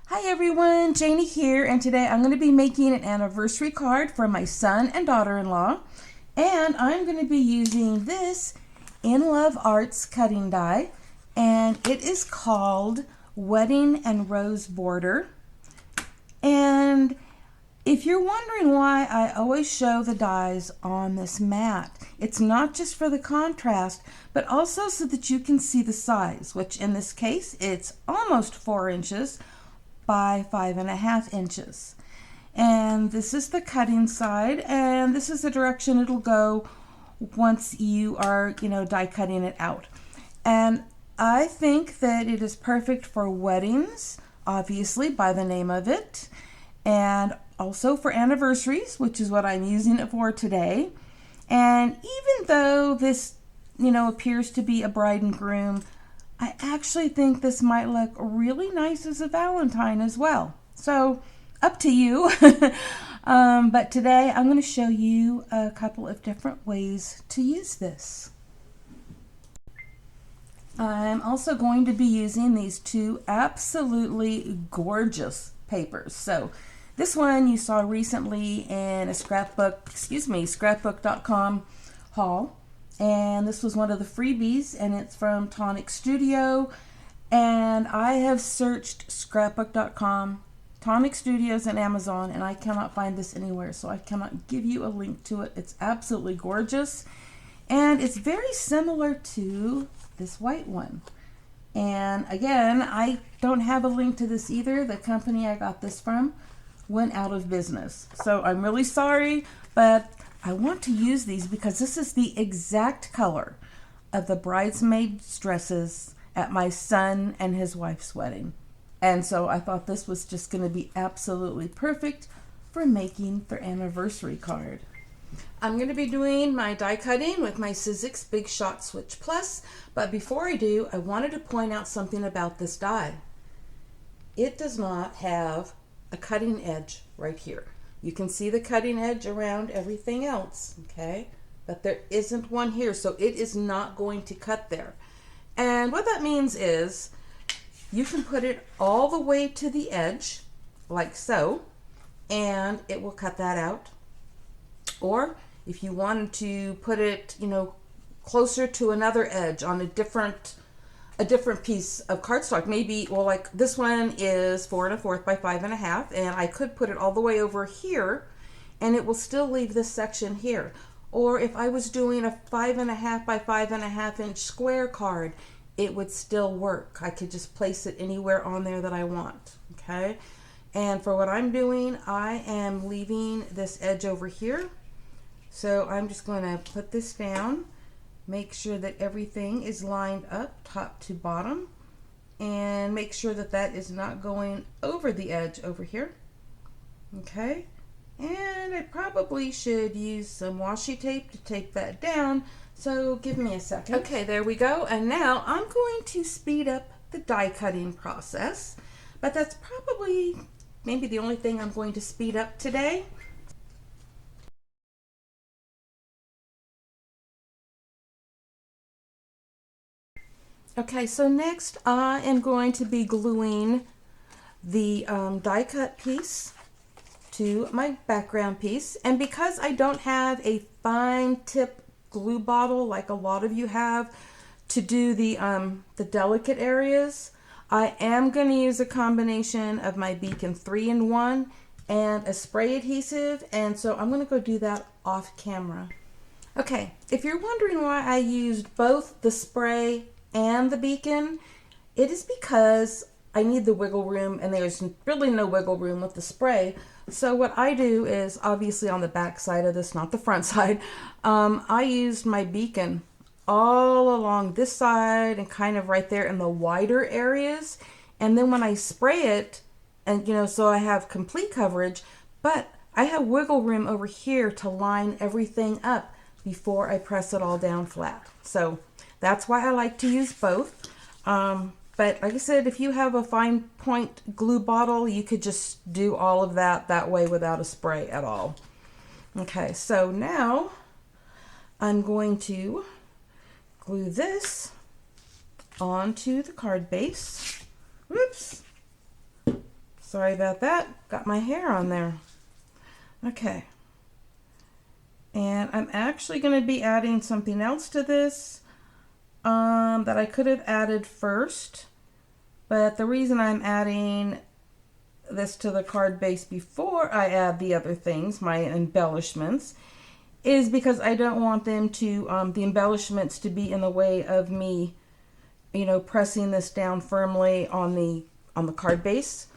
Hi everyone, Janie here, and today I'm going to be making an anniversary card for my son and daughter-in-law, and I'm going to be using this InLoveArts cutting die, and it is called Wedding and Rose Border. And if you're wondering why I always show the dies on this mat, it's not just for the contrast, but also so that you can see the size, which in this case, it's almost 4 inches by 5.5 inches. And this is the cutting side, and this is the direction it'll go once you are, die cutting it out. And I think that it is perfect for weddings, obviously by the name of it, and also for anniversaries, which is what I'm using it for today. And even though this, appears to be a bride and groom, I actually think this might look really nice as a Valentine as well. So up to you. But today I'm going to show you a couple of different ways to use this. I'm also going to be using these two absolutely gorgeous papers. So this one you saw recently in a scrapbook.com haul. And this was one of the freebies, and it's from Tonic Studio. And I have searched scrapbook.com, Tonic Studios, and Amazon, and I cannot find this anywhere, so I cannot give you a link to it. It's absolutely gorgeous, and it's very similar to this white one. And again, I don't have a link to this either. The company I got this from went out of business, so I'm really sorry, but I want to use these because this is the exact color of the bridesmaids' dresses at my son and his wife's wedding. And so I thought this was just going to be absolutely perfect for making their anniversary card. I'm going to be doing my die cutting with my Sizzix Big Shot Switch Plus, but before I do, I wanted to point out something about this die. It does not have a cutting edge right here. You can see the cutting edge around everything else, okay? But there isn't one here, so it is not going to cut there. And what that means is you can put it all the way to the edge, like so, and it will cut that out. Or if you wanted to put it, closer to another edge on a different piece of cardstock, maybe, well, like this one is 4 1/4 by 5.5, and I could put it all the way over here and it will still leave this section here. Or if I was doing a 5.5 by 5.5 inch square card, it would still work. I could just place it anywhere on there that I want, okay? And for what I'm doing, I am leaving this edge over here. So I'm just going to put this down. Make sure that everything is lined up top to bottom, and make sure that that is not going over the edge over here. Okay, and I probably should use some washi tape to tape that down, so give me a second. Okay, there we go, and now I'm going to speed up the die cutting process, but that's probably maybe the only thing I'm going to speed up today. Okay, so next I am going to be gluing the die cut piece to my background piece. And because I don't have a fine tip glue bottle like a lot of you have to do the delicate areas, I am going to use a combination of my Beacon 3-in-1 and a spray adhesive. And so I'm going to go do that off camera. Okay, if you're wondering why I used both the spray and the beacon, it is because I need the wiggle room, and there's really no wiggle room with the spray. So what I do is, obviously on the back side of this, not the front side, I used my beacon all along this side and kind of right there in the wider areas. And then when I spray it, and so I have complete coverage, but I have wiggle room over here to line everything up before I press it all down flat. So that's why I like to use both. But like I said, if you have a fine point glue bottle, you could just do all of that way without a spray at all. Okay, so now I'm going to glue this onto the card base. Whoops. Sorry about that. Got my hair on there. Okay. And I'm actually going to be adding something else to this that I could have added first. But the reason I'm adding this to the card base before I add the other things, my embellishments, is because I don't want them to, the embellishments to be in the way of me, you know, pressing this down firmly on the card base.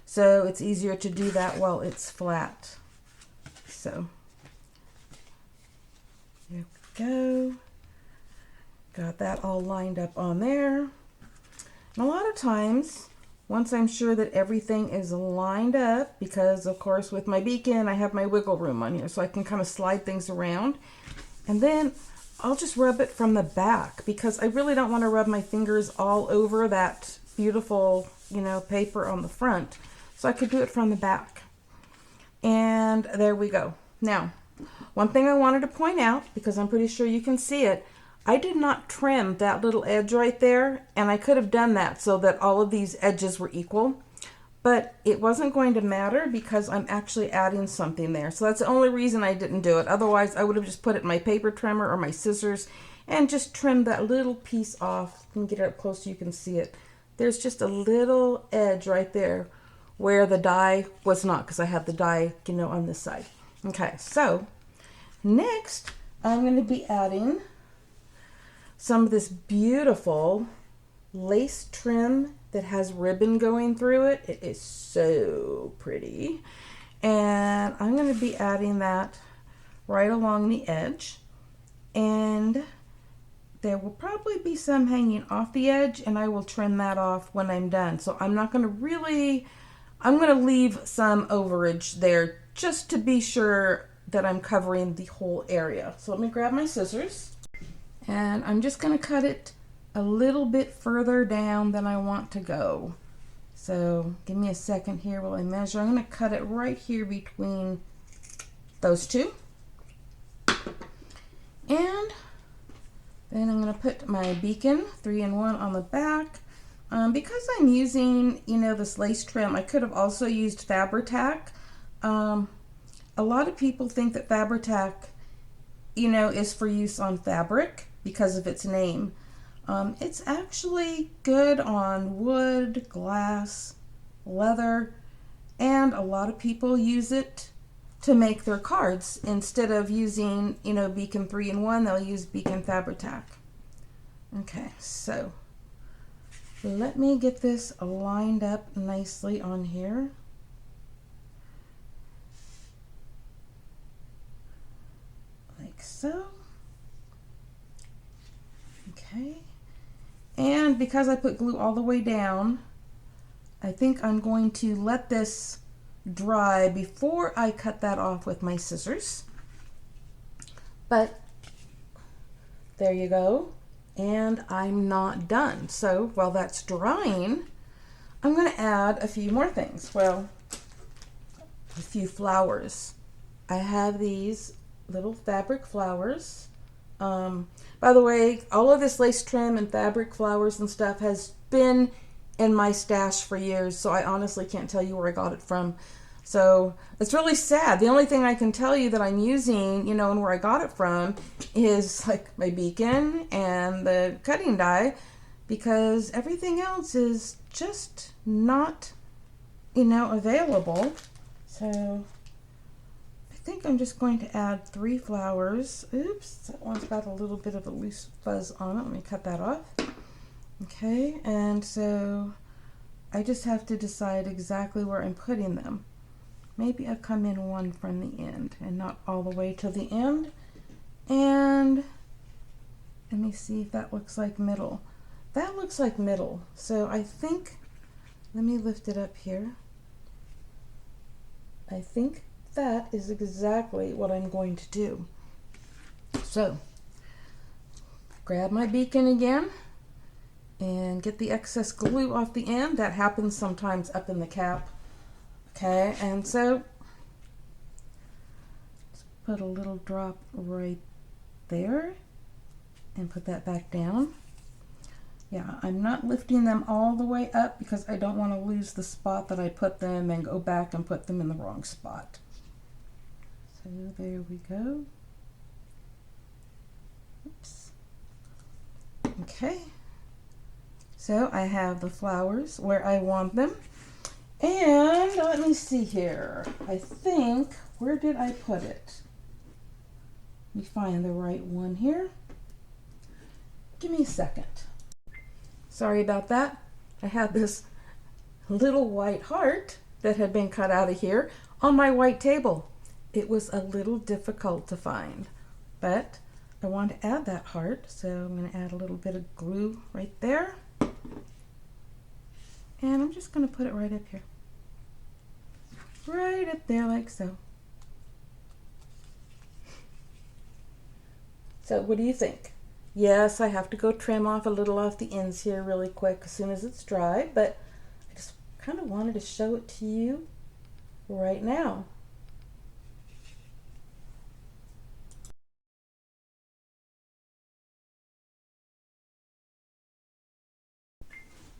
So it's easier to do that while it's flat. So there we go. Got that all lined up on there. And a lot of times, once I'm sure that everything is lined up, because of course with my beacon I have my wiggle room on here so I can kind of slide things around, and then I'll just rub it from the back because I really don't want to rub my fingers all over that beautiful, you know, paper on the front. So I could do it from the back. And there we go. Now, one thing I wanted to point out, because I'm pretty sure you can see it, I did not trim that little edge right there, and I could have done that so that all of these edges were equal, but it wasn't going to matter because I'm actually adding something there. So that's the only reason I didn't do it. Otherwise, I would have just put it in my paper trimmer or my scissors and just trimmed that little piece off. Let me get it up close so you can see it. There's just a little edge right there where the die was not, because I had the die, you know, on this side. Okay, so next I'm going to be adding some of this beautiful lace trim that has ribbon going through it. It is so pretty. And I'm going to be adding that right along the edge. And there will probably be some hanging off the edge, and I will trim that off when I'm done. So I'm not going to really, I'm going to leave some overage there just to be sure that I'm covering the whole area. So let me grab my scissors. And I'm just going to cut it a little bit further down than I want to go. So give me a second here while I measure. I'm going to cut it right here between those two. And then I'm going to put my beacon 3-in-1 on the back. Because I'm using, you know, this lace trim, I could have also used Fabri-Tac. A lot of people think that Fabri-Tac, you know, is for use on fabric because of its name. It's actually good on wood, glass, leather, and a lot of people use it to make their cards. Instead of using, you know, Beacon 3-in-1, they'll use Beacon Fabri-Tac. Okay, so let me get this lined up nicely on here. Like so. Okay. And because I put glue all the way down, I think I'm going to let this dry before I cut that off with my scissors. But there you go. And I'm not done. So while that's drying, I'm going to add a few more things. Well, a few flowers. I have these little fabric flowers. By the way, all of this lace trim and fabric flowers and stuff has been in my stash for years, so I honestly can't tell you where I got it from. So it's really sad. The only thing I can tell you that I'm using, you know, and where I got it from is like my beacon and the cutting die, because everything else is just not, you know, available. So I think I'm just going to add 3 flowers. Oops, that one's got a little bit of a loose fuzz on it. Let me cut that off. Okay, and so I just have to decide exactly where I'm putting them. Maybe I'll come in one from the end and not all the way to the end. And let me see if that looks like middle. That looks like middle. So I think, let me lift it up here. I think that is exactly what I'm going to do. So grab my beacon again and get the excess glue off the end. That happens sometimes up in the cap. Okay, and so let's put a little drop right there and put that back down. Yeah, I'm not lifting them all the way up because I don't want to lose the spot that I put them and go back and put them in the wrong spot. So there we go. Oops. Okay. So I have the flowers where I want them. And let me see here. I think, where did I put it? Let me find the right one here. Give me a second. Sorry about that. I had this little white heart that had been cut out of here on my white table. It was a little difficult to find, but I want to add that heart, so I'm going to add a little bit of glue right there. And I'm just going to put it right up here. Right up there like so. So what do you think? Yes, I have to go trim off a little off the ends here really quick as soon as it's dry, but I just kind of wanted to show it to you right now.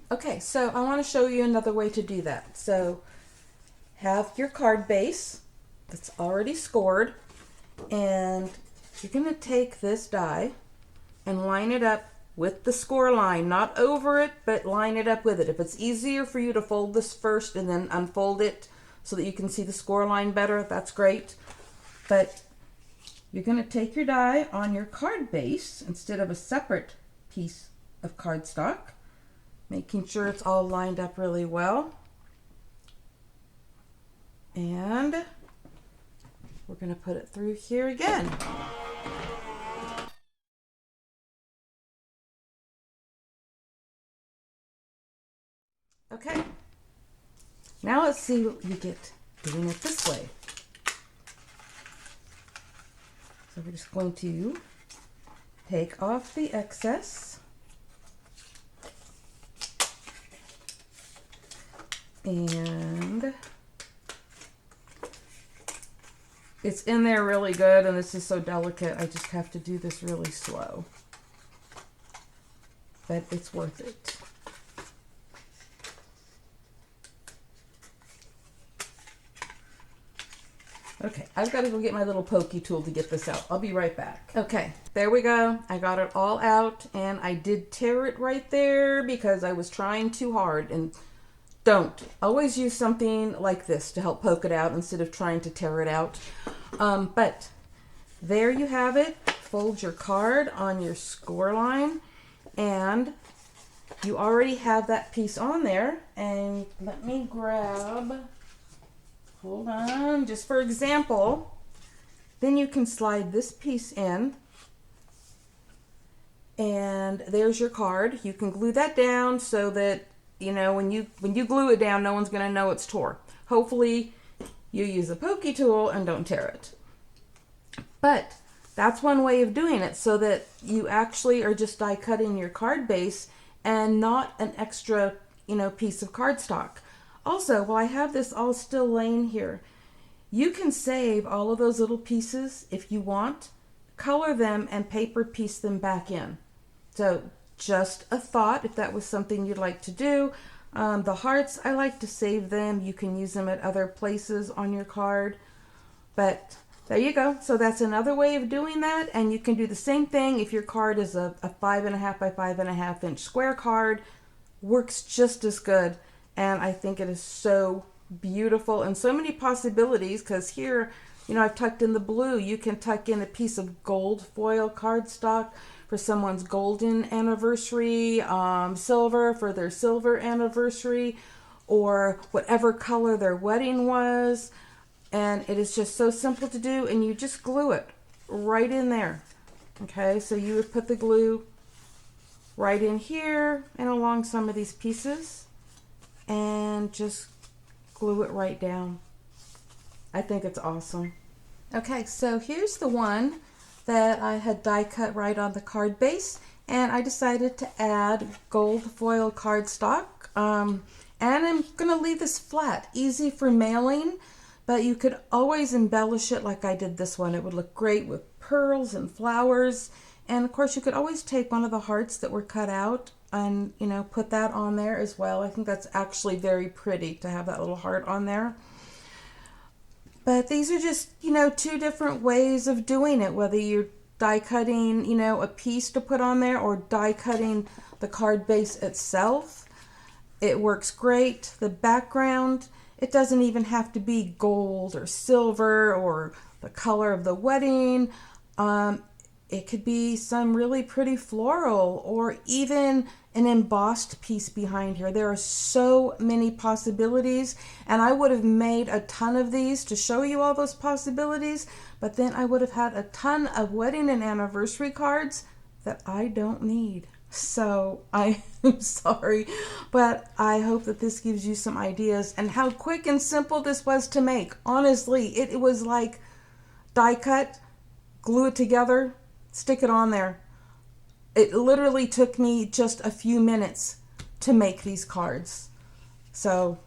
Okay, so I want to show you another way to do that. So have your card base that's already scored, and you're going to take this die and line it up with the score line, not over it, but line it up with it. If it's easier for you to fold this first and then unfold it so that you can see the score line better, that's great. But you're going to take your die on your card base instead of a separate piece of cardstock, making sure it's all lined up really well. And we're going to put it through here again. Okay, now let's see what you get doing it this way. So we're just going to take off the excess and it's in there really good, and this is so delicate I just have to do this really slow, but it's worth it. Okay, I've got to go get my little pokey tool to get this out. I'll be right back. Okay, there we go. I got it all out, and I did tear it right there because I was trying too hard. And don't. Always use something like this to help poke it out instead of trying to tear it out. But there you have it. Fold your card on your score line, and you already have that piece on there. And let me grab... Hold on, just for example, then you can slide this piece in, and there's your card. You can glue that down so that, you know, when you glue it down, no one's going to know it's tore. Hopefully you use a pokey tool and don't tear it. But that's one way of doing it, so that you actually are just die cutting your card base and not an extra, you know, piece of cardstock. Also, while I have this all still laying here, you can save all of those little pieces if you want, color them, and paper piece them back in. So just a thought if that was something you'd like to do. The hearts, I like to save them. You can use them at other places on your card. But there you go. So that's another way of doing that. And you can do the same thing if your card is a 5.5 by 5.5 inch square card. Works just as good. And I think it is so beautiful and so many possibilities, because here, you know, I've tucked in the blue. You can tuck in a piece of gold foil cardstock for someone's golden anniversary, silver for their silver anniversary, or whatever color their wedding was. And it is just so simple to do, and you just glue it right in there. Okay, so you would put the glue right in here and along some of these pieces, and just glue it right down. I think it's awesome. Okay, so here's the one that I had die cut right on the card base, and I decided to add gold foil cardstock, and I'm gonna leave this flat, easy for mailing, but you could always embellish it like I did this one. It would look great with pearls and flowers, And of course you could always take one of the hearts that were cut out and, you know, put that on there as well. I think that's actually very pretty to have that little heart on there. But these are just, you know, two different ways of doing it, whether you're die cutting, you know, a piece to put on there or die cutting the card base itself. It works great. The background, it doesn't even have to be gold or silver or the color of the wedding. It could be some really pretty floral or even an embossed piece behind here. There are so many possibilities, and I would have made a ton of these to show you all those possibilities, but then I would have had a ton of wedding and anniversary cards that I don't need. So I am sorry, but I hope that this gives you some ideas and how quick and simple this was to make. Honestly, it was like die cut, glue it together, stick it on there. It literally took me just a few minutes to make these cards. So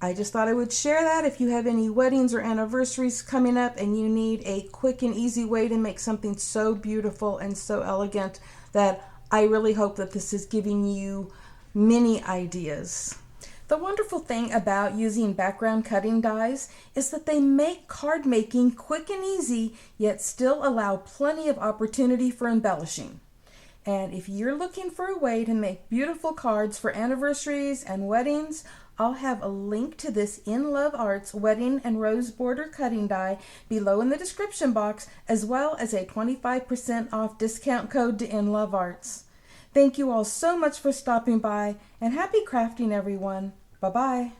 I just thought I would share that. If you have any weddings or anniversaries coming up and you need a quick and easy way to make something so beautiful and so elegant, that I really hope that this is giving you many ideas. The wonderful thing about using background cutting dies is that they make card making quick and easy, yet still allow plenty of opportunity for embellishing. And if you're looking for a way to make beautiful cards for anniversaries and weddings, I'll have a link to this InLoveArts wedding and rose border cutting die below in the description box, as well as a 25% off discount code to InLoveArts. Thank you all so much for stopping by, and happy crafting, everyone. Bye-bye.